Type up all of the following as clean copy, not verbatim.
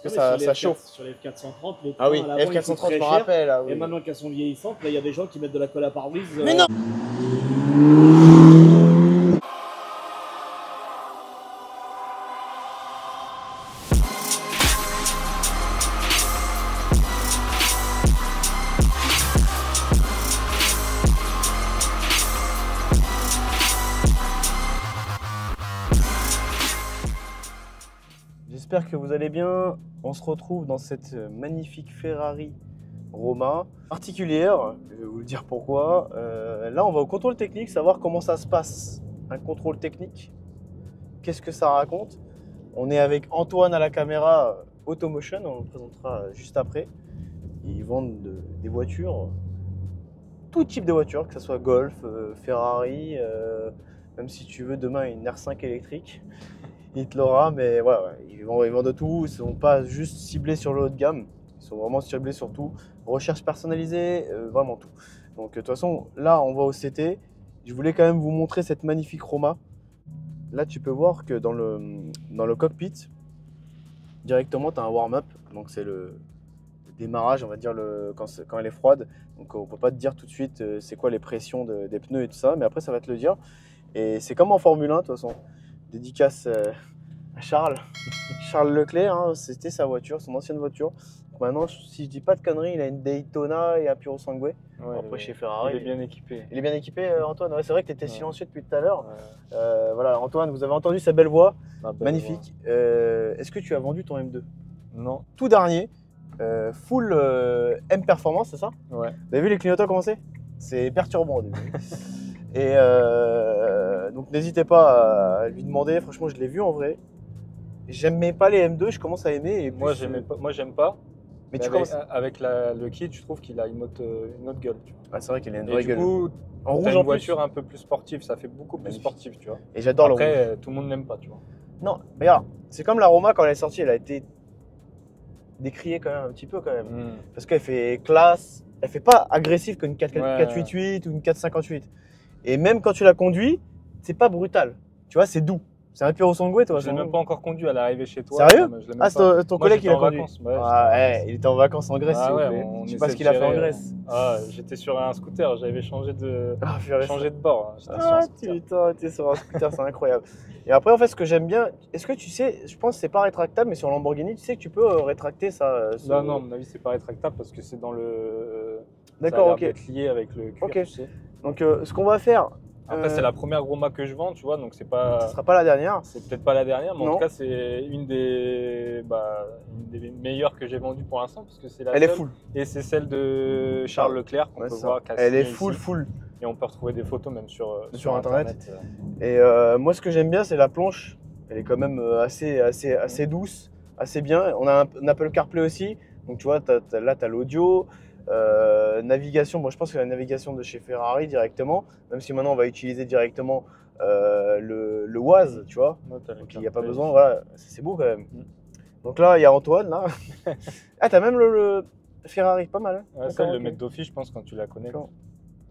Parce que ça chauffe. Sur les F430, les Ah oui, à l'avant, ils coûtent F430, très je me cher. rappelle. Ah, oui. Et maintenant qu'elles sont vieillissantes, là, il y a des gens qui mettent de la colle à pare-brise. Mais non. J'espère que vous allez bien. On se retrouve dans cette magnifique Ferrari Roma particulière. Je vais vous le dire pourquoi. Là, on va au contrôle technique, savoir comment ça se passe. Un contrôle technique. Qu'est-ce que ça raconte? On est avec Antoine à la caméra Automotion. On le présentera juste après. Ils vendent des voitures, tout type de voitures, que ce soit Golf, Ferrari, même si tu veux demain une R5 électrique. Il te l'aura, mais voilà, ils vendent de tout. Ils ne sont pas juste ciblés sur le haut de gamme. Ils sont vraiment ciblés sur tout. Recherche personnalisée, vraiment tout. Donc de toute façon, là, on va au CT. Je voulais quand même vous montrer cette magnifique Roma. Là, tu peux voir que dans le cockpit, directement, tu as un warm-up. Donc c'est le démarrage, on va dire, quand elle est froide. Donc on ne peut pas te dire tout de suite c'est quoi les pressions des pneus et tout ça. Mais après, ça va te le dire. Et c'est comme en Formule 1, de toute façon. Dédicace à Charles Leclerc, hein, c'était sa voiture, son ancienne voiture. Donc maintenant, si je dis pas de conneries, il a une Daytona et un Purosangue. Ouais, Après, chez Ferrari. Il est bien équipé. Il est bien équipé, Antoine. Ouais, c'est vrai que tu étais silencieux depuis tout à l'heure. Ouais. Voilà, Antoine, vous avez entendu sa belle voix. Magnifique. Est-ce que tu as vendu ton M2? Non. Tout dernier, full M Performance, c'est ça? Ouais. Vous avez vu les clignotants commencer? C'est perturbant au début. Et donc n'hésitez pas à lui demander, franchement je l'ai vu en vrai. J'aimais pas les M2, je commence à aimer. Et moi j'aime pas. Mais tu commences... avec le kit, je trouve qu'il a une autre gueule. Tu vois. Ah, c'est vrai qu'il a une et vraie du gueule. coup, en rouge, une voiture un peu plus sportive, ça fait beaucoup plus sportif, tu vois. Et j'adore le rouge. Après, tout le monde n'aime pas, tu vois. Non, regarde, c'est comme la Roma quand elle est sortie, elle a été décriée quand même un petit peu quand même. Parce qu'elle fait classe, elle fait pas agressive comme une 488 ou une 458. Et même quand tu la conduis, c'est pas brutal. Tu vois, c'est doux. C'est un Purosangue, toi. Je l'ai même pas encore conduit à l'arrivée chez toi. Sérieux? Ah, c'est ton collègue qui l'a conduit. Il était en vacances en Grèce, ah, s'il vous plaît. Je sais pas ce qu'il a fait en Grèce. Ah, j'étais sur un scooter, j'avais changé de bord. Ah putain, t'es sur un scooter, c'est incroyable. Et après, en fait, ce que j'aime bien, est-ce que tu sais, je pense que c'est pas rétractable, mais sur Lamborghini, tu sais que tu peux rétracter ça. Non, à mon avis, c'est pas rétractable parce que c'est dans le. D'accord, ok. Être lié avec le cuir, ok. tu sais. Donc, ce qu'on va faire. Après, c'est la première Roma que je vends, tu vois, donc c'est pas. Ce sera pas la dernière. C'est peut-être pas la dernière, mais non. en tout cas, c'est une des meilleures que j'ai vendues pour l'instant parce que c'est la Elle seule. Est full. Et c'est celle de Charles Leclerc qu'on peut voir. Elle est full. Et on peut retrouver des photos même sur Internet. Et moi, ce que j'aime bien, c'est la planche. Elle est quand même assez douce, assez bien. On a un Apple CarPlay aussi. Donc, tu vois, là, tu as l'audio. Navigation, moi je pense que la navigation de chez Ferrari directement, même si maintenant on va utiliser directement le Waze, tu vois. Donc il n'y a pas besoin, voilà, c'est beau quand même. Donc là, il y a Antoine, là. Ah, t'as même le Ferrari, pas mal. Hein. Ouais, ça, le mettre d'office, je pense, quand tu la connais.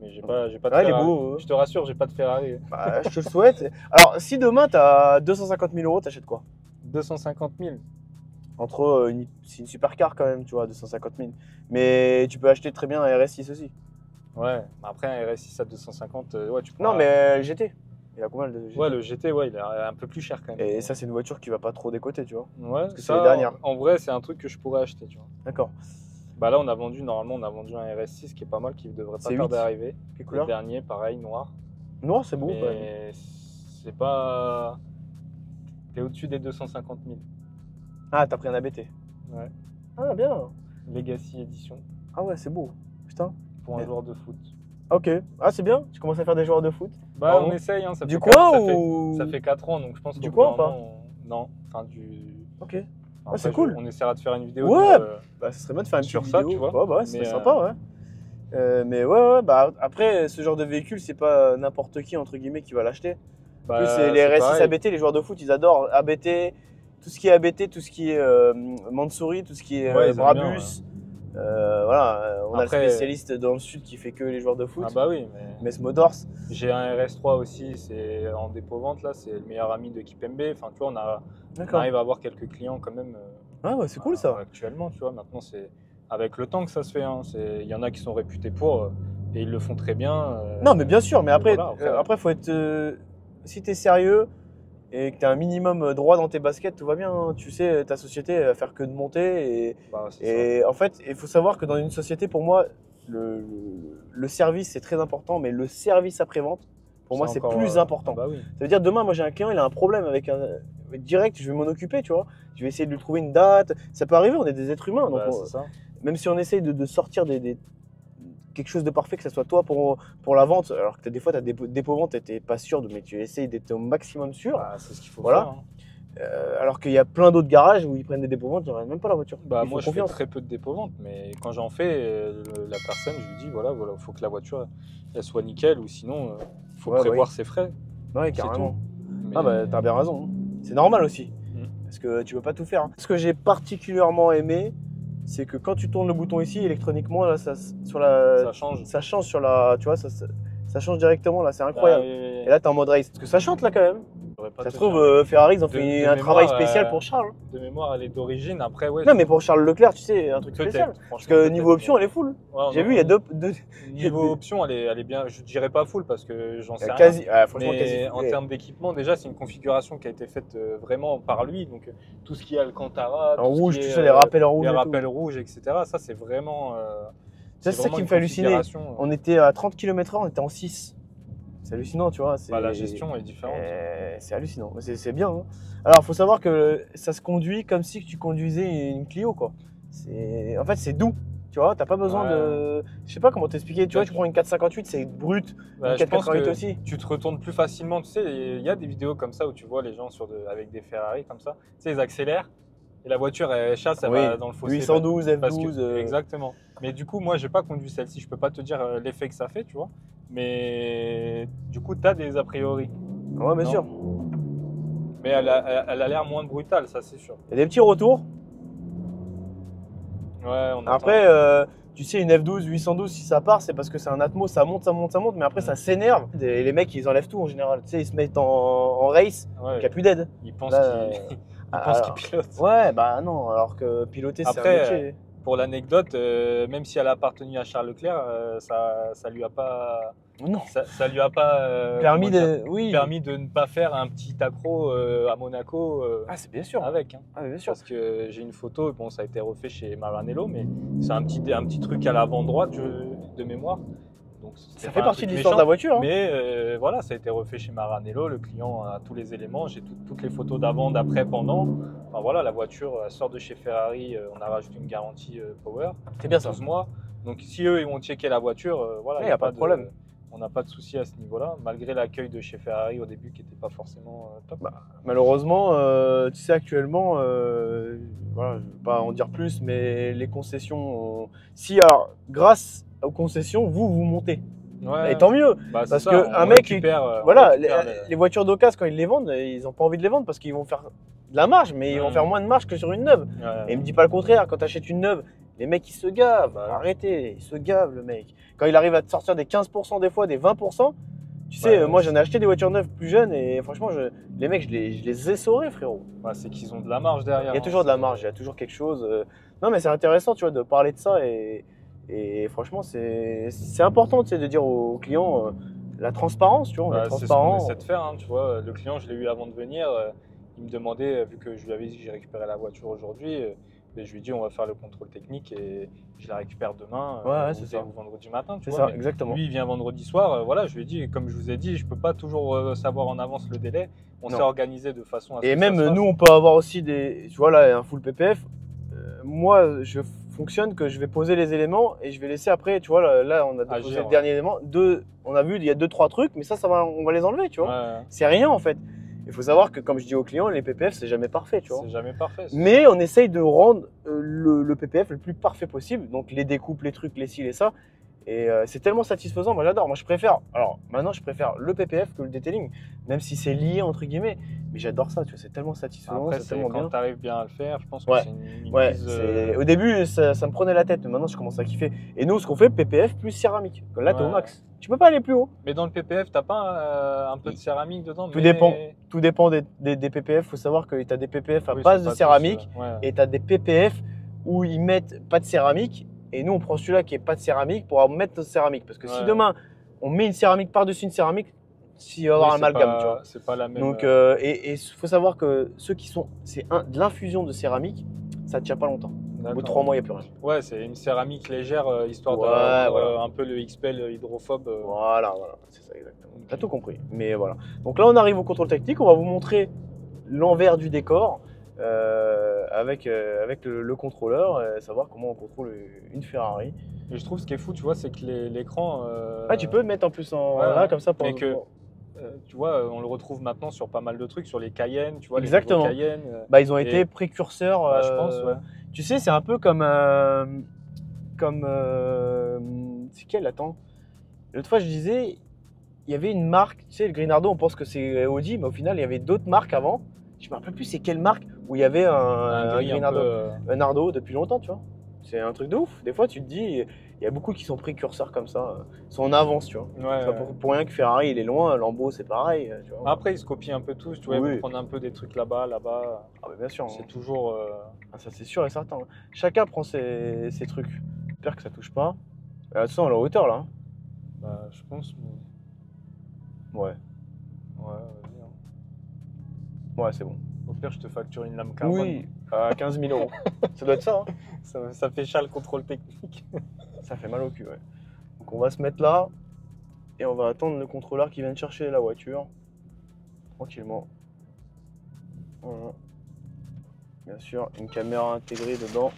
Mais j'ai pas de Ferrari. Il est beau, je te rassure, j'ai pas de Ferrari. Bah, je te le souhaite. Alors, si demain t'as 250 000 euros, t'achètes quoi? 250 000. C'est une supercar quand même, tu vois, 250 000. Mais tu peux acheter très bien un RS6 aussi. Ouais, après un RS6 à 250, ouais, tu peux. Non, mais le GT. Il a combien le GT? Ouais, le GT, ouais, il est un peu plus cher quand même. Et ça, c'est une voiture qui va pas trop décoter, tu vois. Ouais, parce que c'est les dernières. En vrai, c'est un truc que je pourrais acheter, tu vois. D'accord. Bah là, normalement, on a vendu un RS6 qui est pas mal, qui devrait pas tarder à arriver. Quelle couleur? Le dernier, pareil, noir. Noir, c'est beau. Mais c'est pas. T'es au-dessus des 250 000. Ah, t'as pris un ABT. Ouais. Ah, bien. Legacy Edition. Ah ouais, c'est beau. Putain. Pour un joueur de foot. Ok. Ah, c'est bien. Tu commences à faire des joueurs de foot? Bah, on essaye. Hein, du coin ou ça fait 4 ans, donc je pense du coin ou pas? Non. Enfin, du. Ok. Enfin, c'est cool. On essaiera de faire une vidéo. Ouais. Bah, ça serait bien de faire une sur petite vidéo. Ça, tu vois. Ouais, bah, c'est sympa, ouais. Mais ouais, bah après, ce genre de véhicule, c'est pas n'importe qui, entre guillemets, qui va l'acheter. Bah, en plus, les RS6 ABT, les joueurs de foot, ils adorent ABT. Tout ce qui est ABT, tout ce qui est Mansouri, tout ce qui est Brabus. Voilà, on a le spécialiste dans le sud qui fait que les joueurs de foot. Ah bah oui, mais Smodors. J'ai un RS3 aussi, c'est en dépôt-vente là, c'est le meilleur ami de Kipembe. Enfin, tu vois, on arrive à avoir quelques clients quand même. Ah ouais, c'est cool ça. Actuellement, tu vois, maintenant c'est avec le temps que ça se fait. Hein. Il y en a qui sont réputés pour et ils le font très bien. Non, mais bien sûr, mais après, voilà, après faut être. Si t'es sérieux et que t'as un minimum droit dans tes baskets, tout va bien. Hein. Tu sais, ta société elle va faire que de monter. bah, c'est Et en fait, il faut savoir que dans une société, pour moi, le service c'est très important, mais le service après-vente, pour moi, c'est encore, plus important. Bah oui. Ça veut dire demain, moi j'ai un client, il a un problème avec un direct, je vais m'en occuper, tu vois. Je vais essayer de lui trouver une date. Ça peut arriver, on est des êtres humains, donc Bah, c'est ça. même si on essaye de sortir quelque chose de parfait, que ce soit toi pour la vente, alors que des fois tu as des dépôts-ventes et t'es pas sûr, mais tu essayes d'être au maximum sûr. Bah, c'est ce qu'il faut Voilà. faire. Hein. Alors qu'il y a plein d'autres garages où ils prennent des dépôts-ventes, ils ne même pas la voiture. Bah, Ils moi, font je fais confiance. très peu de dépôts-ventes, mais quand j'en fais, la personne, je lui dis voilà, il faut que la voiture elle soit nickel, ou sinon, il faut Ouais, prévoir ses frais. Ouais, C'est carrément. tout. Mais- Ah bah t'as bien raison. Hein. C'est normal aussi. Parce que tu peux pas tout faire. Hein. Ce que j'ai particulièrement aimé, c'est que quand tu tournes le bouton ici, électroniquement, là, ça change. ça change sur la. Tu vois, ça change directement là, c'est incroyable. Bah, Et là, t'es en mode race. Parce que ça chante là quand même. j'aurais pas Ça se te trouve, dire. Ferrari, ils ont De- fait de un travail mémoire, spécial pour Charles. De mémoire, elle est d'origine. Après, ouais. Non, mais pour Charles Leclerc, tu sais, un truc peut-être. spécial. Parce franchement, que peut-être, niveau option, elle est full. Ouais, J'ai non, vu, il y a deux. Niveau option, elle est bien. Je dirais pas full parce que j'en sais rien. Quasi, franchement, Mais quasi. en termes d'équipement, déjà, c'est une configuration qui a été faite vraiment par lui. Donc, tout ce qui est Alcantara, En tout ce rouge, qui tu est, sais, les rappels en rouge. les et tout. rappels rouges, etc. Ça, c'est vraiment. Ça, c'est ça vraiment qui me une fait halluciner. configuration, On était à 30 km/h, on était en 6. C'est hallucinant, tu vois. bah, la gestion est différente. C'est hallucinant. C'est bien. Hein. Alors, il faut savoir que ça se conduit comme si tu conduisais une Clio, quoi. En fait, c'est doux. Tu vois, t'as pas besoin Ouais. de. Je sais pas comment t'expliquer. Tu vois, tu prends une 458, c'est brut. Bah, Une je pense 488 que aussi. tu te retournes plus facilement. Tu sais, il y a des vidéos comme ça où tu vois les gens avec des Ferrari comme ça. Tu sais, ils accélèrent et la voiture, elle chasse, elle Oui. va dans le fossé. 812, Parce F12. que, exactement. Mais du coup, moi, j'ai pas conduit celle-ci. Je peux pas te dire l'effet que ça fait, tu vois. Mais du coup, tu as des a priori. Ouais, bien Non. sûr. Mais elle a l'air moins brutale, ça, c'est sûr. Il y a des petits retours. Ouais, on Après, entend. tu sais, une F12, 812, si ça part, c'est parce que c'est un Atmos, ça monte, ça monte, ça monte, mais après, ça s'énerve. Et les mecs, ils enlèvent tout en général. Tu sais, ils se mettent en race, Ouais, il n'y a plus d'aide. ils pensent Là, qu'ils alors- pilotent. Ouais, bah non, alors que piloter, c'est un Après, métier. Pour l'anecdote, même si elle a appartenu à Charles Leclerc, ça lui a pas, Non. ça lui a pas Permis comment dire, de. Oui. permis de ne pas faire un petit accro à Monaco Ah, c'est bien sûr. avec. Hein. Ah, bien sûr. Parce que j'ai une photo, bon, ça a été refait chez Maranello, mais c'est un petit truc à l'avant droite de mémoire. Donc, c'était Ça pas fait un partie truc de l'histoire de la méchant, voiture. Hein. Mais voilà, ça a été refait chez Maranello. Le client a tous les éléments. J'ai toutes les photos d'avant, d'après, pendant. Enfin voilà, la voiture elle sort de chez Ferrari. On a rajouté une garantie Power. C'est bien ça. 12 mois. Donc si eux ils vont checker la voiture, voilà, Ouais, y a pas de problème. On n'a pas de souci à ce niveau-là, malgré l'accueil de chez Ferrari au début qui n'était pas forcément top. Malheureusement, tu sais, actuellement, voilà, je ne vais pas en dire plus, mais les concessions. Si, alors, grâce aux concessions, vous montez. Ouais, Et tant mieux. bah, c'est parce ça, que on un mec, récupère, on Voilà, récupère les voitures d'occasion, quand ils les vendent, ils n'ont pas envie de les vendre parce qu'ils vont faire de la marge, mais ils vont faire moins de marge que sur une neuve. Ouais. Et il me dit pas le contraire, quand tu achètes une neuve, les mecs ils se gavent, Bah. arrêtez, ils se gavent le mec. Quand il arrive à te sortir des 15%, des fois des 20%, tu sais, Ouais, moi j'en ai acheté des voitures neuves plus jeunes et franchement, les mecs je les essorais frérot. Ouais, c'est qu'ils ont de la marge derrière. Il y a hein. toujours de la marge, il y a toujours quelque chose. Non mais c'est intéressant tu vois de parler de ça et franchement c'est important tu sais, de dire aux clients la transparence, tu vois, on est Bah, c'est ce qu'on transparent. essaie de faire, hein, tu vois. Le client, je l'ai eu avant de venir. Il me demandait, vu que je lui avais dit que j'ai récupéré la voiture aujourd'hui, mais je lui ai dit on va faire le contrôle technique et je la récupère demain Ouais, c'est ça. ou vendredi matin. Tu C'est vois, ça, mais exactement. lui, il vient vendredi soir. Voilà, je lui ai dit, comme je vous ai dit, je peux pas toujours savoir en avance le délai. On Non. s'est organisé de façon à ce Et que même ça se fasse. nous, on peut avoir aussi des. Tu vois, là, un full PPF. Moi, je fonctionne que je vais poser les éléments et je vais laisser après. Tu vois, là on a déposé Agir, le dernier élément. On a vu, il y a 2-3 trucs, mais ça on va les enlever, tu vois. Ouais, C'est rien en fait. Il faut savoir que, comme je dis aux clients, les PPF, c'est jamais parfait, tu vois. c'est jamais parfait. Mais on essaye de rendre le PPF le plus parfait possible. Donc, les découpes, les trucs, les ci, les ça. Et c'est tellement satisfaisant, moi j'adore. Moi je préfère, alors maintenant je préfère le PPF que le detailing, même si c'est lié entre guillemets. Mais j'adore ça, tu vois, c'est tellement satisfaisant, Après, c'est tellement bien. quand tu arrives bien à le faire, je pense que Ouais. c'est une Ouais, mise, au début ça me prenait la tête, mais maintenant je commence à kiffer. Et nous, ce qu'on fait, PPF plus céramique. Là, t'es au Ouais. max. Tu peux pas aller plus haut. Mais dans le PPF, t'as pas un peu de céramique dedans? Tout dépend. Tout dépend des PPF. Il faut savoir que tu as des PPF à Oui, base c'est de pas céramique tous, ouais. et tu as des PPF où ils mettent pas de céramique. Et nous, on prend celui-là qui est pas de céramique pour mettre de céramique. Parce que si Ouais. demain, on met une céramique par-dessus une céramique, il va y avoir un amalgame. Tu vois. C'est pas la même. Donc, et il faut savoir que ceux qui sont. C'est de l'infusion de céramique, ça ne tient pas longtemps. Au bout de 3 mois, il n'y a plus rien. Ouais, c'est une céramique légère, histoire Ouais, d'avoir voilà. un peu le XPEL hydrophobe. Voilà, c'est ça exactement. T'as tout compris. Mais voilà. Donc là, on arrive au contrôle technique. On va vous montrer l'envers du décor avec le contrôleur, savoir comment on contrôle une Ferrari. Et je trouve ce qui est fou, tu vois, c'est que l'écran. Ah, tu peux le mettre en plus en ouais, là comme ça pour. mais que, tu vois, on le retrouve maintenant sur pas mal de trucs, sur les Cayenne, tu vois, Exactement. les nouveaux Cayenne. Bah, ils ont été précurseurs. Bah, je pense, ouais. Tu sais, c'est un peu comme c'est quel, attends. L'autre fois, je disais, il y avait une marque, tu sais, le Grinardo, on pense que c'est Audi, mais au final, il y avait d'autres marques avant. Je me rappelle plus c'est quelle marque où il y avait un Grinardo, un Nardo depuis longtemps, tu vois. C'est un truc de ouf. Des fois, tu te dis, il y a beaucoup qui sont précurseurs comme ça. Ils sont en avance, tu vois. Ouais, C'est pas pour rien que Ferrari, il est loin. Lambo, c'est pareil. Tu vois. Après, ils se copient un peu tous, tu vois, Oui. ils vont prendre un peu des trucs là-bas. Ah, mais bien sûr. C'est toujours. Ah, ça, c'est sûr et certain. Chacun prend ses trucs. J'espère que ça touche pas. De toute façon, à la hauteur, là. Hein. Bah, je pense. Ouais. Ouais, vas-y, hein. Ouais, c'est bon. Au pire, je te facture une lame carbone. Oui, à 15 000 €. Ça doit être ça, hein. Ça fait cher le contrôle technique. Ça fait mal au cul, ouais. Donc on va se mettre là et on va attendre le contrôleur qui vienne chercher la voiture. Tranquillement. Voilà. Bien sûr, une caméra intégrée dedans.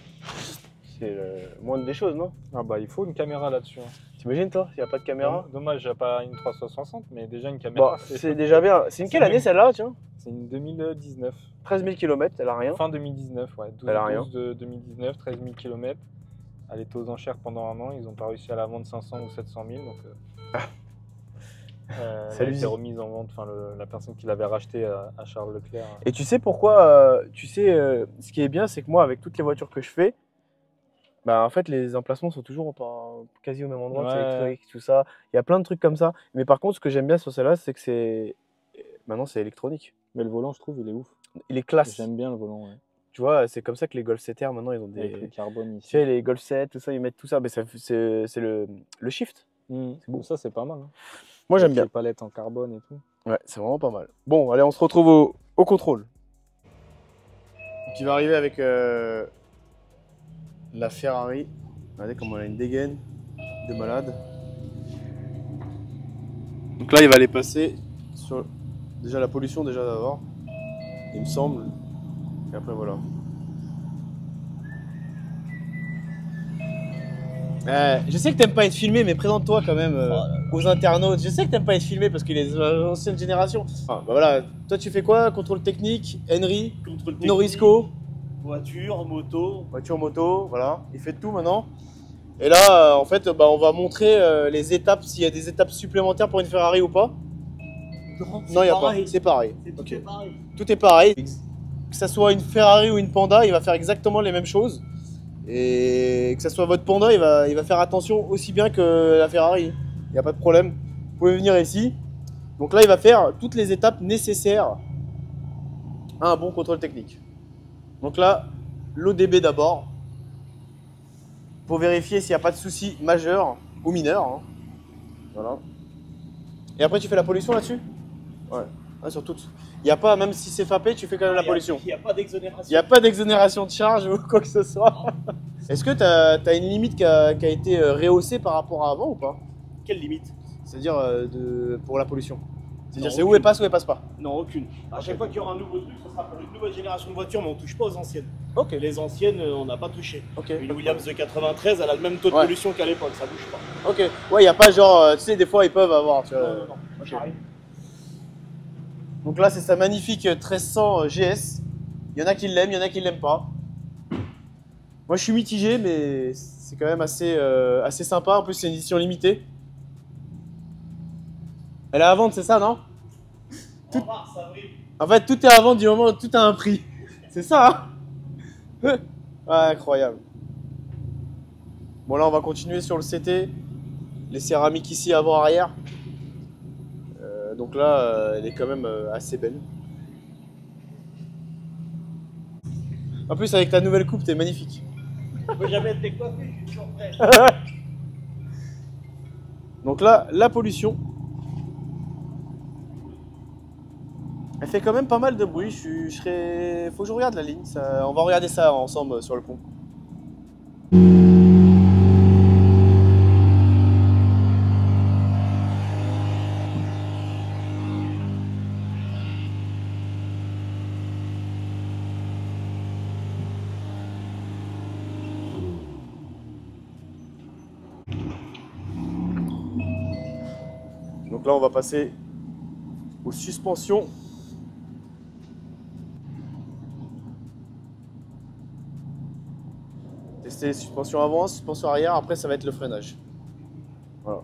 C'est le moindre des choses, non? Ah bah, il faut une caméra là-dessus. Hein. T'imagines, toi, s'il n'y a pas de caméra? Dommage, j'ai pas une 360, mais déjà une caméra. Bah, c'est déjà bien. C'est une quelle année celle-là, tiens? C'est une 2019. 13 000 km, elle a rien. Fin 2019, ouais. 12, Elle a rien. 12 de 2019, 13 000 km. Elle était aux enchères pendant un an. Ils n'ont pas réussi à la vendre 500 ou 700 000. Donc, elle a été remise en vente. Enfin, la personne qui l'avait rachetée à Charles Leclerc. Et tu sais pourquoi ce qui est bien, c'est que moi, avec toutes les voitures que je fais, bah, en fait, les emplacements sont toujours quasi au même endroit, Ouais. c'est électrique, tout ça. Il y a plein de trucs comme ça. Mais par contre, ce que j'aime bien sur celle-là, c'est que maintenant, c'est électronique. Mais le volant, je trouve, il est ouf. Il est classe. J'aime bien le volant, ouais. Tu vois, c'est comme ça que les Golf 7R, maintenant, ils ont des. Avec le carbone ici. Tu sais, les Golf 7, tout ça, ils mettent tout ça. Mais c'est le shift. C'est beau. Ça, c'est pas mal. Hein. Moi, j'aime Avec bien. les palettes en carbone et tout. Ouais, c'est vraiment pas mal. Bon, allez, on se retrouve au contrôle. Donc, il va arriver avec la Ferrari. Regardez comme on a une dégaine de malade. Donc là, il va aller passer sur déjà la pollution déjà d'abord, il me semble. Et après voilà. Je sais que t'aimes pas être filmé, mais présente-toi quand même aux internautes. Je sais que t'aimes pas être filmé parce qu'il est de l'ancienne génération. Ah, bah voilà. Toi, tu fais quoi? Contrôle technique, Henry, Contrôle technique, Norisco, voiture, moto. voiture, moto, voilà. Il fait tout maintenant. Et là, en fait, bah, on va montrer les étapes, s'il y a des étapes supplémentaires pour une Ferrari ou pas. Non, Non, il n'y a pas. C'est pareil. Tout Ok. est pareil. Tout est pareil. Que ça soit une Ferrari ou une Panda, il va faire exactement les mêmes choses. Et que ça soit votre Panda, il va faire attention aussi bien que la Ferrari. Il n'y a pas de problème. Vous pouvez venir ici. Donc là, il va faire toutes les étapes nécessaires à un bon contrôle technique. Donc là, l'ODB d'abord. Pour vérifier s'il n'y a pas de souci majeur ou mineur. Hein. Voilà. Et après, tu fais la pollution là-dessus? Ouais. Ah, sur toutes. Il n'y a pas, même si c'est FAPé, tu fais quand même la pollution. Il n'y a pas d'exonération. Il n'y a pas d'exonération de charge ou quoi que ce soit. Est-ce que tu as une limite qui a été rehaussée par rapport à avant ou pas? Quelle limite? C'est-à-dire pour la pollution. C'est-à-dire Non, c'est où aucune. elle passe ou elle passe pas? Non, aucune. À chaque fois qu'il y aura un nouveau truc, ce sera pour une nouvelle génération de voitures, mais on ne touche pas aux anciennes. Ok. Les anciennes, on n'a pas touché. Ok. Une Williams de 93, elle a le même taux de Ouais. pollution qu'à l'époque, ça bouge pas. Ok. Ouais, il n'y a pas genre, tu sais, des fois ils peuvent avoir. Tu vois. Non. ok. J'arrive. Donc là, c'est sa magnifique 1300 GS. Il y en a qui l'aiment, il y en a qui l'aiment pas. Moi je suis mitigé, mais c'est quand même assez sympa. En plus c'est une édition limitée. Elle est à vendre, c'est ça, non? Tout... En fait, tout est à vendre du moment où tout a un prix. C'est ça, hein? Ouais, incroyable. Bon, là, on va continuer sur le CT. Les céramiques ici, avant-arrière. Donc là, elle est quand même assez belle. En plus, avec ta nouvelle coupe, t'es magnifique. Je peux jamais être décoiffé, je suis toujours prêt. Donc là, la pollution. Elle fait quand même pas mal de bruit. Faut que je regarde la ligne. On va regarder ça ensemble sur le pont. Donc là, on va passer aux suspensions. Tester les suspensions avant, suspension arrière, après ça va être le freinage. Voilà.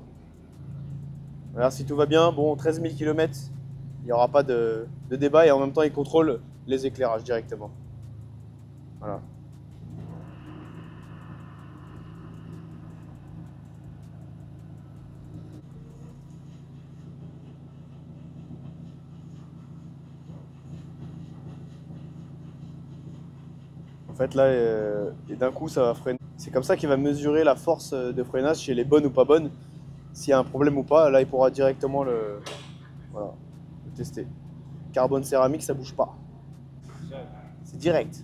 Alors si tout va bien, bon 13 000 km, il n'y aura pas de débat et en même temps il contrôle les éclairages directement. Voilà. En fait là, et d'un coup ça va freiner. C'est comme ça qu'il va mesurer la force de freinage chez les bonnes ou pas bonnes. S'il y a un problème ou pas, là il pourra directement le tester. Carbone céramique, ça bouge pas. C'est direct.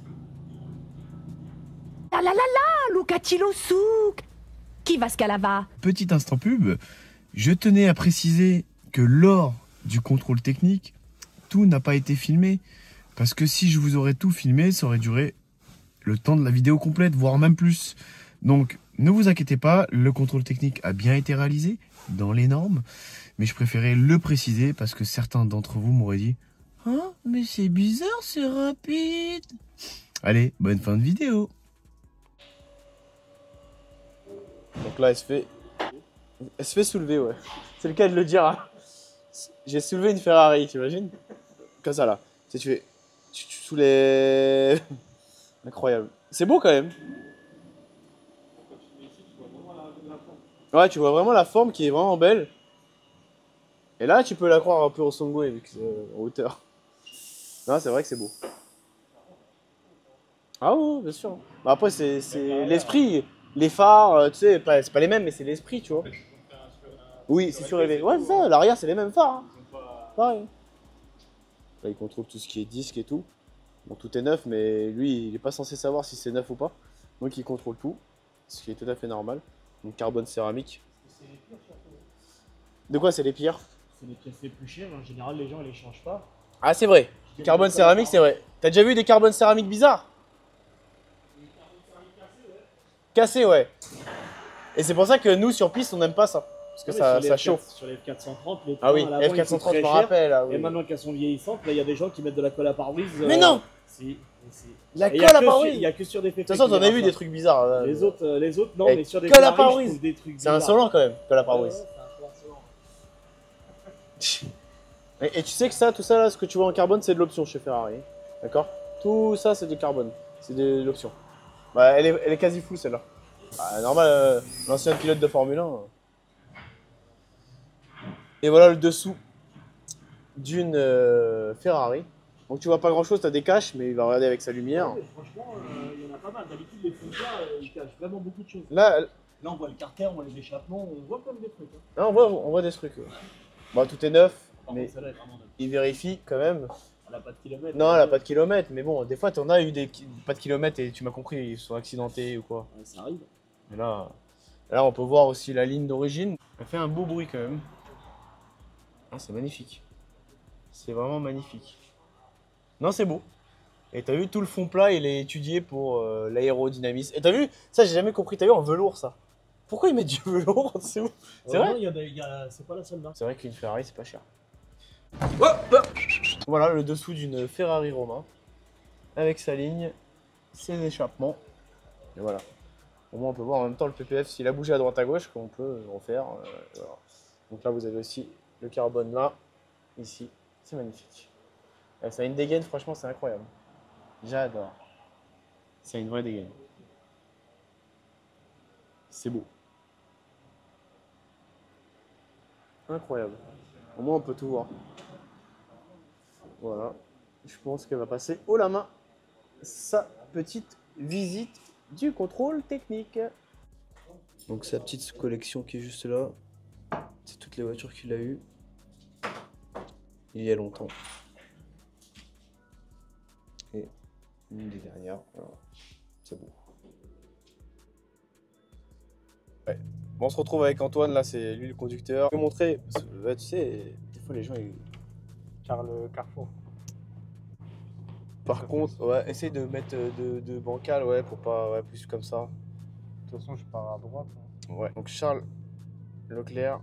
Ah là là là, Lucatilo souk. Qui va scalava? Petit instant pub, je tenais à préciser que lors du contrôle technique, tout n'a pas été filmé. Parce que si je vous aurais tout filmé, ça aurait duré le temps de la vidéo complète, voire même plus. Donc, ne vous inquiétez pas, le contrôle technique a bien été réalisé dans les normes. Mais je préférais le préciser parce que certains d'entre vous m'auraient dit « Ah, mais c'est bizarre, c'est rapide !» Allez, bonne fin de vidéo. Donc là, elle se fait soulever, ouais. C'est le cas de le dire. Hein. J'ai soulevé une Ferrari, t'imagines? Comme ça, là. Tu sais, tu soulèves... Incroyable. C'est beau, quand même. Ouais, tu vois vraiment la forme qui est vraiment belle. Et là, tu peux la croire un peu au Songo vu que c'est en hauteur. Non, c'est vrai que c'est beau. Ah ouais, bien sûr. Bah après, c'est l'esprit. Les phares, tu sais, c'est pas les mêmes, mais c'est l'esprit, tu vois. Oui, c'est surélevé. Ouais, c'est ça, l'arrière, c'est les mêmes phares. Hein. Pareil. Là, il contrôle tout ce qui est disque et tout. Bon, tout est neuf, mais lui, il est pas censé savoir si c'est neuf ou pas. Donc, il contrôle tout, ce qui est tout à fait normal. Donc, carbone céramique. De quoi, c'est les pires? C'est les pièces les plus chères, en général, les gens ils les changent pas. Ah, c'est vrai. Carbone céramique, c'est vrai. T'as déjà vu des carbones céramiques bizarres? Cassés, ouais. Et c'est pour ça que nous, sur piste, on n'aime pas ça. Parce que ça chauffe. Sur les F430, les Ah oui, trains, à l'avant, ils sont F430, je très me chers. rappelle. Ah oui. Et maintenant qu'elles sont vieillissantes, là il y a des gens qui mettent de la colle à pare-brise. Mais non! Si. La Et colle à pare-brise! Il n'y a que sur des De toute façon, t'en as vu des trucs bizarres. Là. Les autres, non, Et mais sur des colle à Ferrari, pare-brise. je trouve des trucs C'est bizarres. insolent quand même, colle à Ouais, pare-brise. c'est un peu insolent. Et tu sais que ça, tout ça, là, ce que tu vois en carbone, c'est de l'option chez Ferrari. D'accord? Tout ça, c'est du carbone. C'est de l'option. Bah, elle est quasi full, celle-là. Bah, normal, l'ancien pilote de Formule 1. Et voilà le dessous d'une Ferrari. Donc tu vois pas grand chose, t'as des caches, mais il va regarder avec sa lumière. Ouais, franchement, il y en a pas mal. D'habitude, les Funka, ils cachent vraiment beaucoup de choses. Là, Là, on voit le carter, on voit les échappements, on voit comme des trucs. Hein. là, on voit des trucs. Bon, tout est neuf, Par mais contre, celle-là est vraiment neuve. il vérifie quand même. Elle a pas de kilomètres. Non, elle a pas de kilomètres, mais bon, des fois, t'en as eu pas de kilomètres et tu m'as compris, ils sont accidentés ou quoi. Ouais, ça arrive. Mais là, on peut voir aussi la ligne d'origine. Elle fait un beau bruit quand même. Ah, c'est magnifique. C'est vraiment magnifique. Non, c'est beau. Et t'as vu, tout le fond plat, il est étudié pour l'aérodynamisme. Et t'as vu, ça j'ai jamais compris, t'as vu en velours ça. Pourquoi ils mettent du velours en dessous? C'est vrai? C'est pas la seule marque. C'est vrai qu'une Ferrari c'est pas cher. Voilà le dessous d'une Ferrari Roma. Avec sa ligne, ses échappements. Et voilà. Au moins, on peut voir en même temps le PPF s'il a bougé à droite à gauche, qu'on peut le refaire. Voilà. Donc là, vous avez aussi le carbone là, ici. C'est magnifique. Et ça a une dégaine, franchement, c'est incroyable. J'adore. C'est une vraie dégaine. C'est beau. Incroyable. Au moins, on peut tout voir. Voilà. Je pense qu'elle va passer haut la main sa petite visite du contrôle technique. Donc sa petite collection qui est juste là, c'est toutes les voitures qu'il a eues il y a longtemps. Et une des dernières, voilà. C'est beau. Ouais. Bon, on se retrouve avec Antoine, là c'est lui le conducteur. Je vais montrer, parce que, tu sais, des fois les gens ils... Car le Carrefour. Par contre, ouais, essaye de mettre de bancal, ouais, pour pas, ouais, plus comme ça. De toute façon, je pars à droite. Hein. Ouais, donc Charles Leclerc.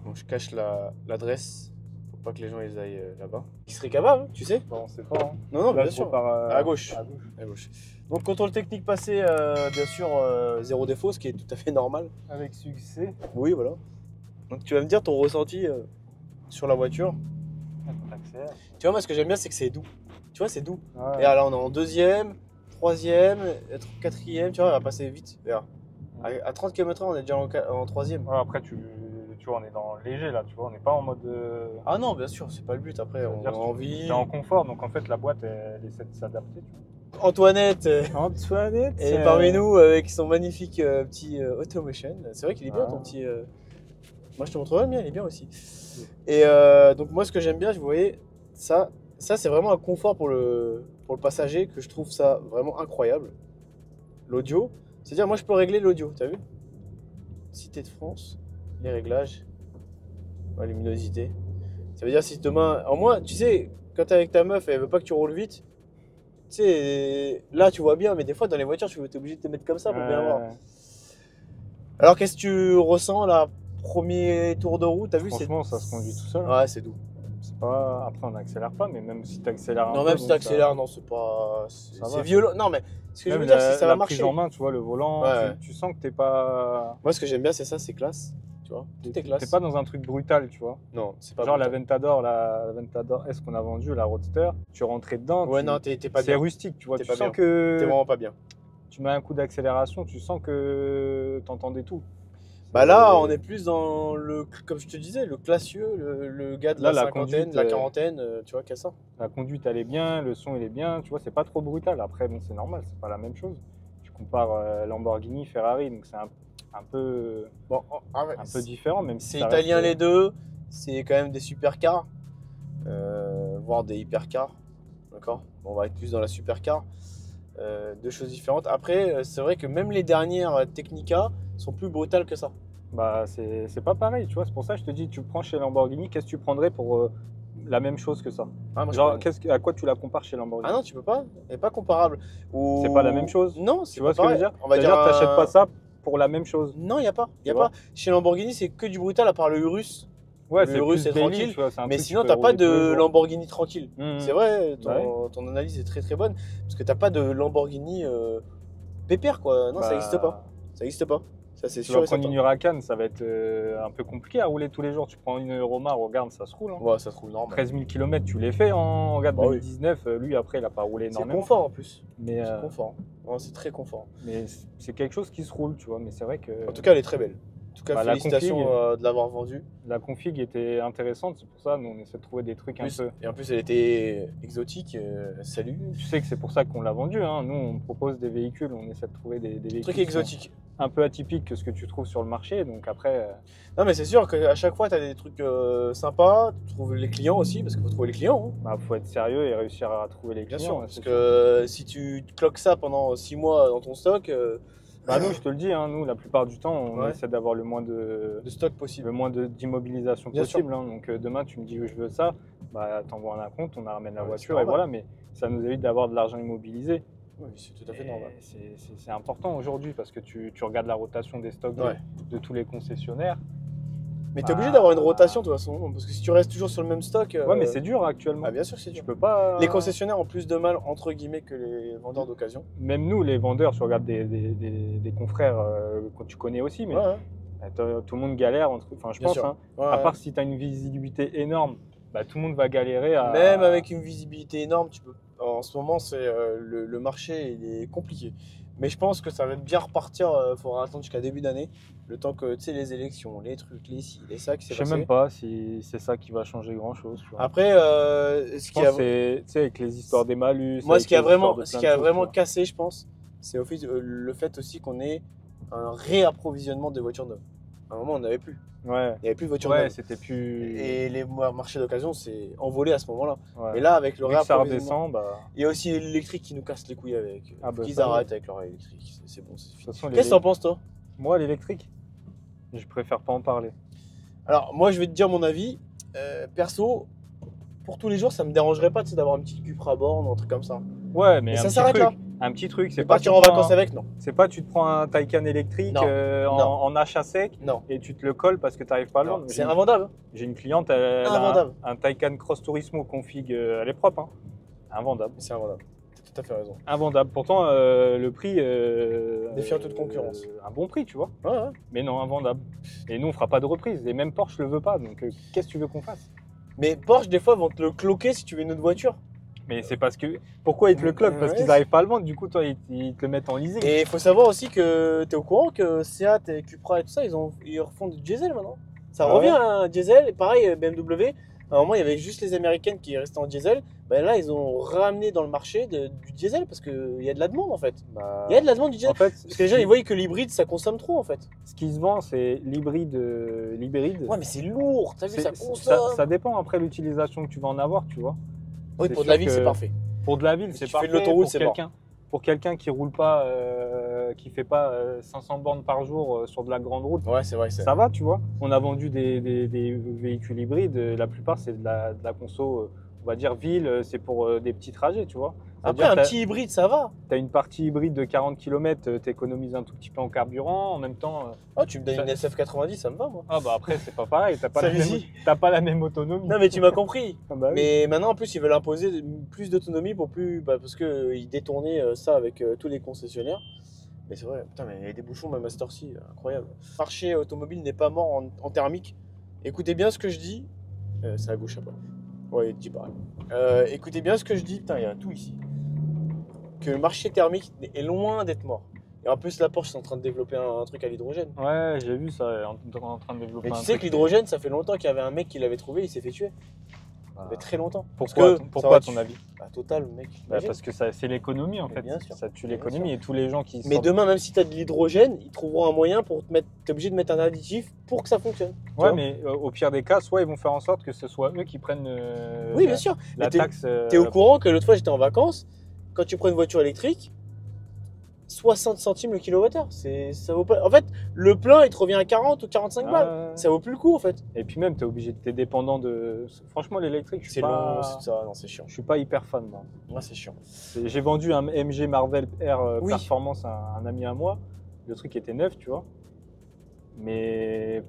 Donc je cache l'adresse pour pas que les gens ils aillent là-bas. Il serait capable, tu sais? Bon, on sait pas. Hein. Non, non, Là, bien je sûr. repars, À gauche. À gauche. À gauche. Donc contrôle technique passé, bien sûr, zéro défaut, ce qui est tout à fait normal. Avec succès. Oui, voilà. Donc tu vas me dire ton ressenti sur la voiture. Accélère. Tu vois, moi ce que j'aime bien, c'est que c'est doux. Tu vois, c'est doux. Ouais. Et là, on est en deuxième, troisième, quatrième, tu vois, on va passer vite. Regarde. À 30 km/h, on est déjà en troisième. Ouais, après, tu vois, on est dans léger là, tu vois, on n'est pas en mode. Ah non, bien sûr, c'est pas le but. Après, on a envie. Tu es en confort, donc en fait, la boîte, elle essaie de s'adapter. Antoinette Antoinette est parmi nous avec son magnifique petit Automotion. C'est vrai qu'il est bien ton petit. Moi, je te montrerai le mien, il est bien aussi. Et donc, moi, ce que j'aime bien, vous voyez, ça c'est vraiment un confort pour le passager que je trouve ça vraiment incroyable. L'audio, c'est-à-dire, moi, je peux régler l'audio, t'as vu? Cité de France, les réglages, la luminosité. Ça veut dire si demain, en moins, tu sais, quand t'es avec ta meuf et elle veut pas que tu roules vite, tu sais, là tu vois bien, mais des fois dans les voitures, tu es obligé de te mettre comme ça pour bien voir. Alors qu'est-ce que tu ressens là, premier tour de roue, t'as vu? Franchement, ça se conduit tout seul. Ouais, c'est doux. C'est pas... Après, on n'accélère pas, mais même si tu accélères un peu. Non, même si tu accélères, non, c'est pas. C'est va, violent. Non, mais ce que je veux dire, c'est que ça va marcher. La prise en main, tu vois, le volant, Ouais. tu sens que t'es pas. Moi, ce que j'aime bien, c'est ça, c'est classe. Tu vois, tout est classe. T'es pas dans un truc brutal, tu vois. Non, c'est pas genre brutal. la Ventador S qu'on a vendue, la Roadster, tu rentrais dedans. Ouais, non, t'es pas bien. C'est rustique, tu vois. T'es Tu pas sens bien. que. T'es vraiment pas bien. Tu mets un coup d'accélération, tu sens que t'entendais tout. Bah là, on est plus dans le, comme je te disais, le classieux, le gars de Là, la la cinquantaine, conduite, la quarantaine, tu vois, qu'à ça. La conduite, elle est bien, le son, il est bien, tu vois, c'est pas trop brutal. Après, bon, c'est normal, c'est pas la même chose. Tu compares Lamborghini, Ferrari, donc c'est un peu, Bon, un peu différent, même si c'est ça italien reste... les deux, c'est quand même des supercars, voire des hypercars, d'accord? On va être plus dans la supercar, deux choses différentes. Après, c'est vrai que même les dernières Technica sont plus brutales que ça. Bah, c'est pas pareil, tu vois, c'est pour ça que je te dis, tu prends chez Lamborghini, qu'est-ce que tu prendrais pour la même chose que ça? Ah, moi, Genre, à quoi tu la compares chez Lamborghini? Ah non, tu peux pas, elle est pas comparable. Ou... C'est pas la même chose? Non, c'est Tu vois pas ce que je veux pareil. dire? On va dire, C'est-à-dire, t'achètes pas ça pour la même chose. Non, il n'y a pas. Tu vois? Chez Lamborghini, c'est que du brutal à part le Urus. Ouais, Le Urus, c'est daily, tranquille, tu vois, c'est un Mais truc sinon, que t'as tu pas peux rouler tous les de jours. Lamborghini tranquille. Mmh. C'est vrai, Bah ton analyse est très très bonne. Parce que t'as pas de Lamborghini pépère, quoi. Non, ça n'existe pas. Ça n'existe pas. Ça, c'est Tu sûr vas et prendre certain. une Huracan, ça va être un peu compliqué à rouler tous les jours. Tu prends une Roma, regarde, ça se roule. Hein. Ouais, ça se roule normal. 13 000 km, tu les fais en regarde Bah oui. 2019. Lui, après, il n'a pas roulé C'est énormément. confort en plus. Mais, C'est confort. Non, c'est très confort. mais c'est quelque chose qui se roule, tu vois. Mais c'est vrai que En tout cas, elle est très belle. En tout cas, Bah, la félicitations config, de l'avoir vendue. la config était intéressante. C'est pour ça nous, on essaie de trouver des trucs un peu. Et en plus, elle était exotique. Salut. Tu sais que c'est pour ça qu'on l'a vendue. Hein. Nous, on propose des véhicules, on essaie de trouver des véhicules Truc qui sont exotique. un peu atypiques que ce que tu trouves sur le marché. Donc après, Non, mais c'est sûr qu'à chaque fois, tu as des trucs sympas. Tu trouves les clients aussi, parce qu'il faut trouver les clients. Hein. bah, faut être sérieux et réussir à trouver les Bien clients. sûr, hein, parce c'est que si tu te cloques ça pendant 6 mois dans ton stock, Bah nous, je te le dis, hein, nous, la plupart du temps, on Ouais. essaie d'avoir le moins possible, le moins d'immobilisation Bien possible. Hein. Donc demain, tu me dis que je veux ça, bah t'envoies un compte, on ramène la Ouais, voiture c'est et normal. voilà. Mais ça nous évite d'avoir de l'argent immobilisé. Oui, c'est tout à fait Et normal. c'est important aujourd'hui parce que tu regardes la rotation des stocks Ouais. de tous les concessionnaires. Mais t'es obligé d'avoir une rotation de toute façon, parce que si tu restes toujours sur le même stock. Ouais, mais c'est dur actuellement. Ah, bien sûr que c'est Tu dur. peux pas. Les concessionnaires ont plus de mal, entre guillemets, que les vendeurs d'occasion. Même nous, les vendeurs, tu regardes des confrères que tu connais aussi, mais Ouais, ouais. tout le monde galère. Enfin, je Bien pense, sûr. hein. Ouais, À ouais. part si tu as une visibilité énorme, bah, tout le monde va galérer à. Même avec une visibilité énorme, tu peux. En ce moment, c'est le marché il est compliqué. Mais je pense que ça va bien repartir. Il faudra attendre jusqu'à début d'année, le temps que tu sais les élections, les trucs, les ci, les ça qui s'est Je sais passé. même pas si c'est ça qui va changer grand chose. Après, je ce pense qui a, que c'est, tu sais, avec les histoires des malus. moi, avec ce qui a les histoires vraiment, de ce plein qui de a choses, vraiment tu vois. cassé, je pense, c'est le fait aussi qu'on ait un réapprovisionnement de voitures neuves. À un moment, on n'avait plus. Ouais, Il n'y avait plus de voitures ouais, neuves. c'était plus. Et les marchés d'occasion s'est envolé à ce moment-là. Ouais. Et là, avec le Vu que ça réapprovisionnement, redescend, bah. il y a aussi l'électrique qui nous casse les couilles avec. Ah bah, Qu'ils ça, arrêtent avec leur électrique. C'est bon, c'est De fini. toute façon, Qu'est-ce que t'en penses, toi? Moi, l'électrique, je préfère pas en parler. Alors, moi, je vais te dire mon avis. Perso, pour tous les jours, ça me dérangerait pas, tu sais, d'avoir une petite Cupra à borne ou un truc comme ça. Ouais, mais Et un ça petit s'arrête truc. là. Un petit truc, C'est c'est pas pas partir en vacances avec, non. C'est pas tu te prends un Taycan électrique Non. Non. en achat sec Non. et tu te le colles parce que tu n'arrives pas à le Non, vendre. c'est invendable. J'ai une cliente, elle a Invendable. un Taycan Cross Turismo config, elle est propre, hein. Invendable. C'est invendable. T'as tout à fait raison. Invendable. Pourtant, le prix. Défiant toute concurrence. Un bon prix, tu vois. Ouais, ouais. Mais non, invendable. Et nous, on fera pas de reprise. Et même Porsche le veut pas. Donc, qu'est-ce que tu veux qu'on fasse? Mais Porsche, des fois, vont te le cloquer si tu veux une autre voiture. Mais c'est parce que. Pourquoi ils te le cloquent? Parce Ouais. qu'ils n'arrivent pas à le vendre. Du coup, toi, ils te le mettent en leasing. Et il faut savoir aussi que tu es au courant que Seat et Cupra et tout ça, ils refont du diesel maintenant. Ça Ah revient ouais. à un diesel. Et pareil, BMW, à un moment, il y avait juste les américaines qui restaient en diesel. Ben là, ils ont ramené dans le marché du diesel parce qu'il y a de la demande en fait. Bah, Il y a de la demande du diesel. en fait, Parce que les gens, ils voient que l'hybride, ça consomme trop en fait. ce qui se vend, c'est l'hybride. Ouais, mais c'est lourd. T'as vu, ça C'est- consomme. ça dépend après l'utilisation que tu vas en avoir, tu vois. Oui, c'est pour de la sûr ville, que- c'est parfait. Pour de la ville, Si c'est tu fais de parfait. l'autoroute, c'est Pour quelqu'un qui roule pas, qui fait pas 500 bornes par jour sur de la grande route, Ouais, c'est vrai. ça va, tu vois. On a vendu des véhicules hybrides. La plupart, c'est de la conso, on va dire ville. C'est pour des petits trajets, tu vois. Après, un petit hybride, ça va. Tu as une partie hybride de 40 km, tu économises un tout petit peu en carburant. En même temps, Oh, tu me donnes Ça- une SF90, ça me va, moi. ah bah après, c'est pas pareil. T'as pas, Ça la même- visite. t'as pas la même autonomie. Non, mais tu m'as compris. Ah bah oui. Mais maintenant, en plus, ils veulent imposer plus d'autonomie pour plus. Parce qu'ils détournaient ça avec tous les concessionnaires. Mais c'est vrai, putain, mais il y a des bouchons même à cette heure-ci, incroyable. Le marché automobile n'est pas mort en thermique. Écoutez bien ce que je dis. C'est à gauche après. Ouais, il dit pareil. Écoutez bien ce que je dis. Putain, il y a tout ici. Que le marché thermique est loin d'être mort. Et en plus, la Porsche est en train de développer un truc à l'hydrogène. Ouais, j'ai vu ça en train de développer Mais un tu sais truc. que l'hydrogène, ça fait longtemps qu'il y avait un mec qui l'avait trouvé, il s'est fait tuer. Bah, Ça fait très longtemps. Pourquoi, Parce que ça pourquoi aurait à ton tué- avis? Bah, total, mec. Bah, imagine. parce que c'est l'économie en Mais fait. bien sûr. Ça tue Bien l'économie et tous les gens qui Mais sortent- demain, même si tu as de l'hydrogène, ils trouveront un moyen pour te mettre. Tu es obligé de mettre un additif pour que ça fonctionne. tu Ouais, vois. mais au pire des cas, soit ils vont faire en sorte que ce soit eux qui prennent Oui, la, bien sûr. la Mais t'es- taxe. Tu es au courant que l'autre fois, j'étais en vacances. Quand tu prends une voiture électrique, 60 centimes le kilowattheure. Ça vaut pas. En fait, le plein, il te revient à 40 ou 45 balles. Ça vaut plus le coup, en fait. Et puis même, tu es obligé, t'es dépendant de. Franchement, l'électrique, je suis C'est pas. long, c'est ça. Non, c'est chiant. Je suis pas hyper fan moi. Moi, c'est chiant. J'ai vendu un MG Marvel R Oui. Performance à un ami à moi. Le truc était neuf, tu vois. Mais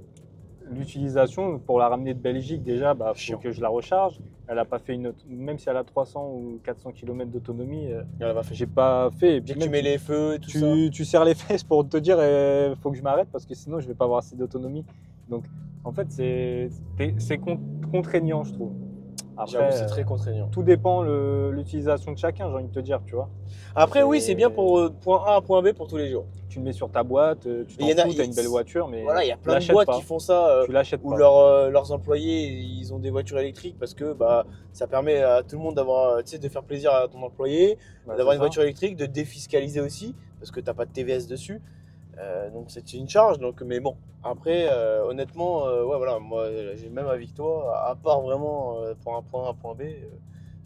l'utilisation, pour la ramener de Belgique, déjà, bah, faut Chiant. que je la recharge. Elle a pas fait même si elle a 300 ou 400 km d'autonomie, Elle va faire. j'ai pas fait. Et puis Dès que même, tu mets les feux et tout ça. tu serres les fesses pour te dire faut que je m'arrête parce que sinon je vais pas avoir assez d'autonomie. Donc en fait c'est contraignant, je trouve. J'avoue, Après c'est très contraignant. tout dépend l'utilisation de chacun, j'ai envie de te dire, tu vois. Après, oui, c'est bien pour point A à point B pour tous les jours. Tu le mets sur ta boîte, tu t'en Il y en a- fous, t'as une belle voiture, mais Voilà, il y a plein de l'achètes boîtes pas. qui font ça. Tu l'achètes Où pas. leurs employés, ils ont des voitures électriques parce que bah, ça permet à tout le monde d'avoir, tu sais, de faire plaisir à ton employé, Bah, d'avoir c'est une ça. voiture électrique, de défiscaliser aussi parce que tu n'as pas de TVS dessus. Donc c'est une charge. Donc, mais bon, après, honnêtement, ouais, voilà, moi j'ai le même avis que toi, à part vraiment pour un point A, un point B,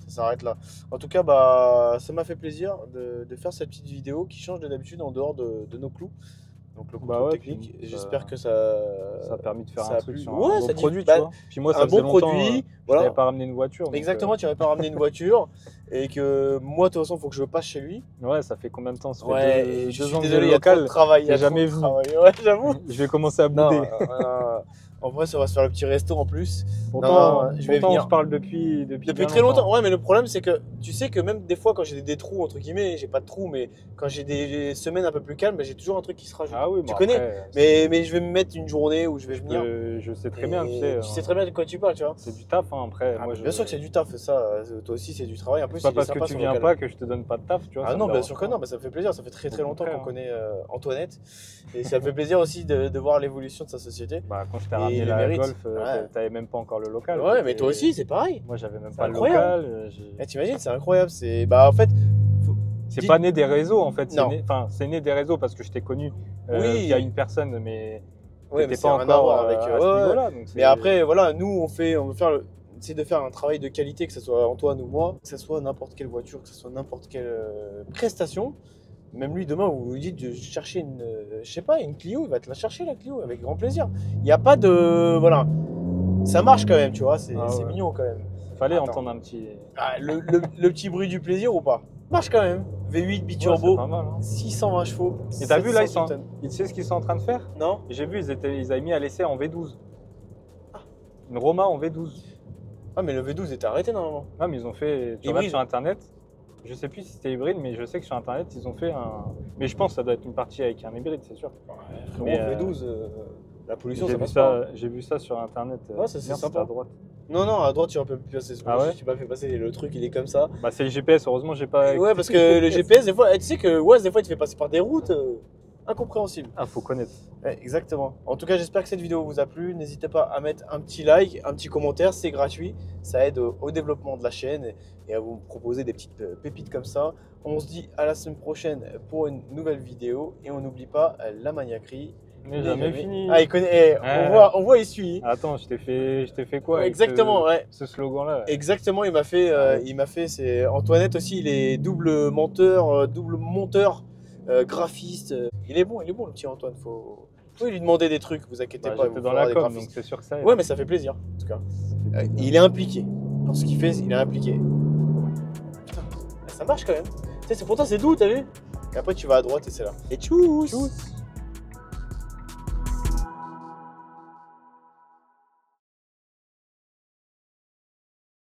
ça s'arrête là. En tout cas, bah, ça m'a fait plaisir de faire cette petite vidéo qui change de d'habitude en dehors de nos clous. Donc le contrôle Bah ouais, technique. puis, J'espère que ça a permis de faire ça un a truc plu. sur Ouais, un ça beau dit- produit, bah, tu vois. Puis moi, ça un faisait bon longtemps, produit, je voilà. n'avais pas ramené une voiture. donc, Exactement, tu n'avais pas ramené une voiture et que moi, de toute façon, il faut que je passe chez lui. Ouais, ça fait combien de temps? Ça fait Ouais, deux- et je deux suis ans que désolé, j'ai il le y a trop de local. travail. il y a t'es jamais trop de venu. travail. Ouais, j'avoue. Je vais commencer à Non, bouder. En vrai, ça va se faire le petit resto en plus. Pourtant, Non, je vais pourtant, venir. on se parle depuis Depuis bien très longtemps. Ouais, mais le problème, c'est que tu sais que même des fois, quand j'ai des trous, entre guillemets, j'ai pas de trous, mais quand j'ai des semaines un peu plus calmes, j'ai toujours un truc qui se rajoute. Ah oui, Tu bon, connais. après, Mais je vais me mettre une journée où je vais venir. je sais très bien, tu sais. Tu sais très bien de quoi tu parles, tu vois. C'est du taf, hein, après. Ah, moi, bien sûr que c'est du taf, ça. Toi aussi, c'est du travail. En plus, C'est pas il est parce que sympa, tu son viens local. pas que je te donne pas de taf, tu vois. Ah ça non, me bien dérange sûr que pas. non, mais ça me fait plaisir. Ça fait très Au longtemps qu'on contraire. connaît Antoinette. Et ça me fait plaisir aussi de voir l'évolution de sa société. Bah, quand je t'ai Et ramené il la mérite. golf, Ouais. t'avais même pas encore le local. Ouais, mais T'étais- toi aussi, c'est pareil. Moi, j'avais même C'est pas le incroyable. local. Eh, t'imagines, c'est incroyable. Bah, en fait, C'est Dis- pas né des réseaux, en fait. Non. C'est né des réseaux parce que je t'ai connu Oui. via une personne, mais ouais, mais t'étais ça pas n'a rien à encore voir avec. à ce ouais, ouais. niveau-là. donc Mais c'est- après, voilà, nous, on veut faire essayer de faire un travail de qualité, que ce soit Antoine ou moi, que ce soit n'importe quelle voiture, que ce soit n'importe quelle prestation. Même lui, demain, vous lui dites de chercher je sais pas, une Clio, il va te la chercher, la Clio, avec grand plaisir. Il n'y a pas de. Voilà. Ça marche quand même, tu vois, c'est Ah ouais. mignon quand même. Fallait Attends. entendre un petit. Ah, le petit bruit du plaisir ou pas? Marche quand même. V8 Ouais, c'est biturbo, pas mal, hein. 620 chevaux. Et t'as vu là, 700 tonnes. tu sais ce qu'ils sont en train de faire? Non? J'ai vu, ils avaient mis à l'essai en V12. Ah. Une Roma en V12. Ah, mais le V12 était arrêté normalement. Ah, mais ils ont fait. Tu Hybride. regardes sur internet. Je sais plus si c'était hybride, mais je sais que sur internet, ils ont fait un. Mais je pense que ça doit être une partie avec un hybride, c'est sûr. Frérot, Mais, V12, la pollution, J'ai ça vu passe pas. ça, j'ai vu ça sur internet. Ouais, ça, c'est Merde, sympa. à droite. Non, non, à droite, tu vas pas passer. Ah ouais? Tu pas fait passer le truc, il est comme ça. Bah, c'est le GPS, heureusement, j'ai pas. Ouais, parce que le GPS, des fois, tu sais que ouais, des fois, il te fait passer par des routes incompréhensibles. Ah, faut connaître. Ouais, exactement. En tout cas, j'espère que cette vidéo vous a plu. N'hésitez pas à mettre un petit like, un petit commentaire, c'est gratuit. Ça aide au développement de la chaîne et à vous proposer des petites pépites comme ça. On se dit à la semaine prochaine pour une nouvelle vidéo et on n'oublie pas la maniaquerie. Mais jamais fini. Ah, il connaît. On voit, il suit. Attends, je t'ai fait quoi avec Exactement, ouais. ce slogan-là? Exactement, il m'a fait, c'est Antoinette aussi, il est double monteur, graphiste. Il est bon le petit Antoine. Faut lui demander des trucs, vous inquiétez Bah, pas. il j'étais vous dans fera la des com, graphismes. donc c'est sûr que ça aide. Ouais, mais ça fait plaisir, en tout cas. Il est impliqué dans ce qu'il fait, il est impliqué. Putain, ça marche quand même. Tu sais, pourtant c'est doux, t'as vu? Et après tu vas à droite et c'est là. Et tchuss.